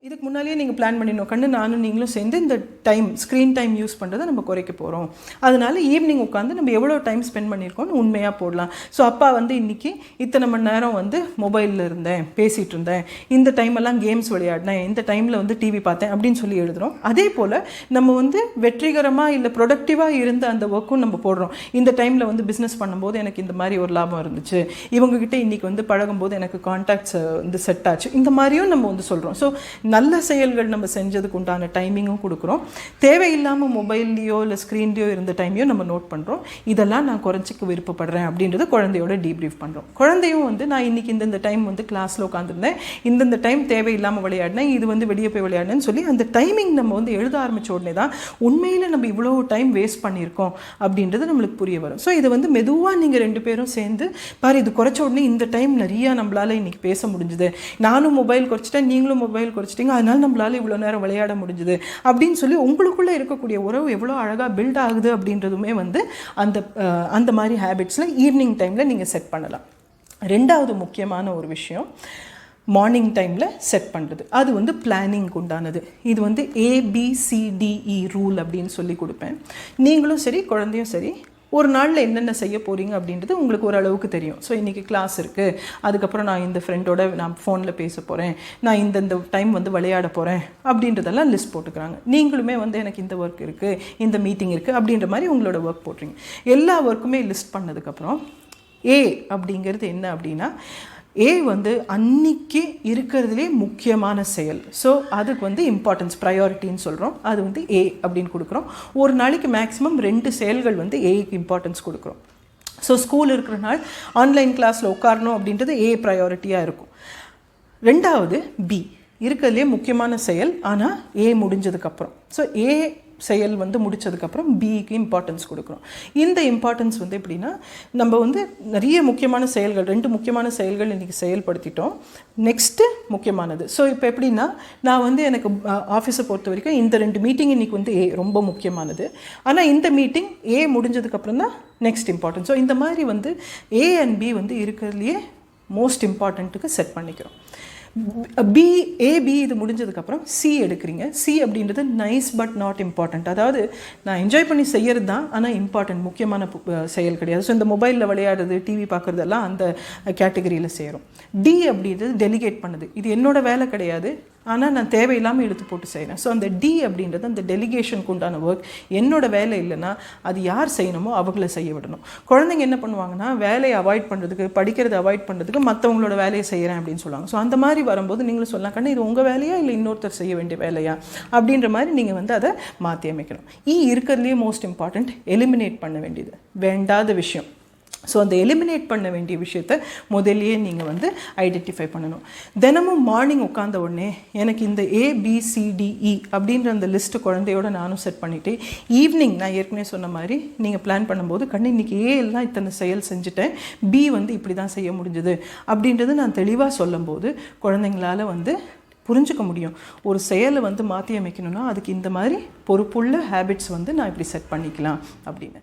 இதுக்கு முன்னாடியே நீங்கள் பிளான் பண்ணிடணும், கண்ணு நானும் நீங்களும் சேர்ந்து இந்த டைம் ஸ்க்ரீன் டைம் யூஸ் பண்ணுறதை நம்ம குறைக்க போகிறோம். அதனால ஈவினிங் உட்காந்து நம்ம எவ்வளோ டைம் ஸ்பெண்ட் பண்ணியிருக்கோம்னு உண்மையாக போடலாம். ஸோ அப்பா வந்து இன்றைக்கி இத்தனை மணி நேரம் வந்து மொபைலில் இருந்தேன், பேசிகிட்டு இருந்தேன், இந்த டைமெல்லாம் கேம்ஸ் விளையாடினேன், இந்த டைமில் வந்து டிவி பார்த்தேன் அப்படின்னு சொல்லி எழுதுகிறோம். அதே போல் நம்ம வந்து வெற்றிகரமாக இல்லை ப்ரொடக்டிவாக இருந்த அந்த ஒர்க்கும் நம்ம போடுறோம். இந்த டைமில் வந்து பிஸ்னஸ் பண்ணும்போது எனக்கு இந்த மாதிரி ஒரு லாபம் இருந்துச்சு, இவங்ககிட்ட இன்றைக்கி வந்து பழகும்போது எனக்கு கான்டாக்ட்ஸ் வந்து செட் ஆச்சு, இந்த மாதிரியும் நம்ம வந்து சொல்கிறோம். ஸோ நல்ல செயல்கள் நம்ம செஞ்சதுக்கு உண்டான டைமிங்கும் கொடுக்குறோம். தேவையில்லாமல் மொபைல்லையோ இல்லை ஸ்க்ரீன்லையோ இருந்த டைமையோ நம்ம நோட் பண்ணுறோம். இதெல்லாம் நான் குறைச்சிக்க விருப்பப்படுறேன் அப்படின்றத குழந்தையோட டீப்ரீஃப் பண்ணுறோம். குழந்தையும் வந்து நான் இன்றைக்கி இந்த டைம் வந்து கிளாஸில் உட்காந்துருந்தேன், இந்த டைம் தேவையில்லாமல் விளையாடினேன், இது வந்து வெளியே போய் விளையாடினேன்னு சொல்லி அந்த டைமிங் நம்ம வந்து எழுத ஆரம்பித்த உடனே தான் உண்மையில் நம்ம இவ்வளோ டைம் வேஸ்ட் பண்ணியிருக்கோம் அப்படின்றது நம்மளுக்கு புரிய வரும். ஸோ இதை வந்து மெதுவாக நீங்கள் 2 பேரும் சேர்ந்து பாரு, இது குறைச்ச உடனே இந்த டைம் நிறையா நம்மளால் இன்றைக்கி பேச முடிஞ்சுது, நானும் மொபைல் குறைச்சிட்டேன், நீங்களும் மொபைல் குறைச்சிட்டேன், அதனால நம்மளால இவ்வளோ நேரம் விளையாட முடிஞ்சுது அப்படின்னு சொல்லி உங்களுக்குள்ளே இருக்கக்கூடிய உறவு எவ்வளோ அழகாக பில்ட் ஆகுது அப்படின்றதுமே வந்து அந்த மாதிரி ஹேபிட்ஸில் ஈவினிங் டைமில் நீங்கள் செட் பண்ணலாம். 2வது முக்கியமான ஒரு விஷயம் மார்னிங் டைமில் செட் பண்ணுறது. அது வந்து பிளானிங்க்கு உண்டானது. இது வந்து ABCDE ரூல் அப்படின்னு சொல்லி கொடுப்பேன். நீங்களும் சரி குழந்தையும் சரி ஒரு நாளில் என்னென்ன செய்ய போகிறீங்க அப்படின்றது உங்களுக்கு ஓரளவுக்கு தெரியும். ஸோ இன்றைக்கி கிளாஸ் இருக்குது, அதுக்கப்புறம் நான் இந்த ஃப்ரெண்டோட நான் ஃபோனில் பேச போகிறேன், நான் இந்த டைம் வந்து விளையாட போகிறேன் அப்படின்றதெல்லாம் லிஸ்ட் போட்டுக்கிறாங்க. நீங்களுமே வந்து எனக்கு இந்த ஒர்க் இருக்குது, இந்த மீட்டிங் இருக்குது அப்படின்ற மாதிரி உங்களோட ஒர்க் போட்டுறீங்க. எல்லா ஒர்க்குமே லிஸ்ட் பண்ணதுக்கப்புறம் அப்படிங்கிறது என்ன அப்படின்னா, வந்து அன்னைக்கு இருக்கிறதுலே முக்கியமான செயல். ஸோ அதுக்கு வந்து இம்பார்ட்டன்ஸ் ப்ரையாரிட்டின்னு சொல்கிறோம். அது வந்து அப்படின்னு கொடுக்குறோம். ஒரு நாளைக்கு மேக்ஸிமம் 2 செயல்கள் வந்து க்கு இம்பார்ட்டன்ஸ் கொடுக்குறோம். ஸோ ஸ்கூல் இருக்கிற நாள் ஆன்லைன் கிளாஸில் உட்காரணும் அப்படின்றது ப்ரையாரிட்டியாக இருக்கும். 2வது இருக்கிறதுலே முக்கியமான செயல், ஆனால் முடிஞ்சதுக்கப்புறம். ஸோ செயல் வந்து முடித்ததுக்கப்புறம் பிக்கு இம்பார்ட்டன்ஸ் கொடுக்குறோம். இந்த இம்பார்ட்டன்ஸ் வந்து எப்படின்னா, நம்ம வந்து நிறைய முக்கியமான செயல்கள் 2 முக்கியமான செயல்கள் இன்றைக்கி செயல்படுத்திட்டோம். நெக்ஸ்ட்டு முக்கியமானது. ஸோ இப்போ எப்படின்னா, நான் வந்து எனக்கு ஆஃபீஸை பொறுத்த வரைக்கும் இந்த 2 மீட்டிங் இன்றைக்கி வந்து ரொம்ப முக்கியமானது, ஆனால் இந்த மீட்டிங் முடிஞ்சதுக்கப்புறம் தான் நெக்ஸ்ட் இம்பார்ட்டன்ஸ். ஸோ இந்த மாதிரி வந்து அண்ட் பி வந்து இருக்கிறதுலையே மோஸ்ட் இம்பார்ட்டண்ட்டுக்கு செட் பண்ணிக்கிறோம். இது முடிஞ்சதுக்கப்புறம் எடுக்கிறீங்க. அப்படின்றது நைஸ் பட் நாட் இம்பார்ட்டண்ட். அதாவது நான் என்ஜாய் பண்ணி செய்கிறது தான், ஆனால் இம்பார்ட்டன்ட் முக்கியமான செயல் கிடையாது. ஸோ இந்த மொபைலில் விளையாடுறது, டிவி பார்க்குறதெல்லாம் அந்த கேட்டகரியில் சேரும். அப்படின்றது டெலிகேட் பண்ணுது, இது என்னோடய வேலை கிடையாது, ஆனால் நான் தேவையில்லாமல் இழுத்து போட்டு செய்கிறேன். ஸோ அந்த அப்படின்றது அந்த டெலிகேஷனுக்கு உண்டான ஒர்க். என்னோட வேலை இல்லைன்னா அது யார் செய்யணுமோ அவங்கள செய்ய விடணும். குழந்தைங்க என்ன பண்ணுவாங்கன்னா, வேலையை அவாய்ட் பண்ணுறதுக்கு, படிக்கிறத அவாய்ட் பண்ணுறதுக்கு மற்றவங்களோட வேலையை செய்கிறேன் அப்படின்னு சொல்லுவாங்க. ஸோ அந்த மாதிரி வரும்போது நீங்களும் சொல்லலாம், கண்ணு இது உங்கள் வேலையா இல்லை இன்னொருத்தர் செய்ய வேண்டிய வேலையா அப்படின்ற மாதிரி நீங்கள் வந்து அதை மாற்றி அமைக்கணும். இருக்கிறதுலேயே மோஸ்ட் இம்பார்ட்டண்ட் எலிமினேட் பண்ண வேண்டியது வேண்டாத விஷயம். ஸோ அந்த எலிமினேட் பண்ண வேண்டிய விஷயத்தை முதல்லையே நீங்கள் வந்து ஐடென்டிஃபை பண்ணணும். தினமும் மார்னிங் உட்காந்த உடனே எனக்கு இந்த ABCDE அப்படின்ற அந்த லிஸ்ட்டு குழந்தையோட நானும் செட் பண்ணிவிட்டு, ஈவினிங் நான் ஏற்கனவே சொன்ன மாதிரி நீங்கள் பிளான் பண்ணும்போது, கண்ணு இன்றைக்கி எல்லாம் இத்தனை செயல் செஞ்சுட்டேன், வந்து இப்படி தான் செய்ய முடிஞ்சது அப்படின்றது நான் தெளிவாக சொல்லும்போது குழந்தைங்களால் வந்து புரிஞ்சுக்க முடியும். ஒரு செயலை வந்து மாற்றி அமைக்கணும்னா அதுக்கு இந்த மாதிரி பொறுப்புள்ள ஹேபிட்ஸ் வந்து நான் இப்படி செட் பண்ணிக்கலாம் அப்படின்னு.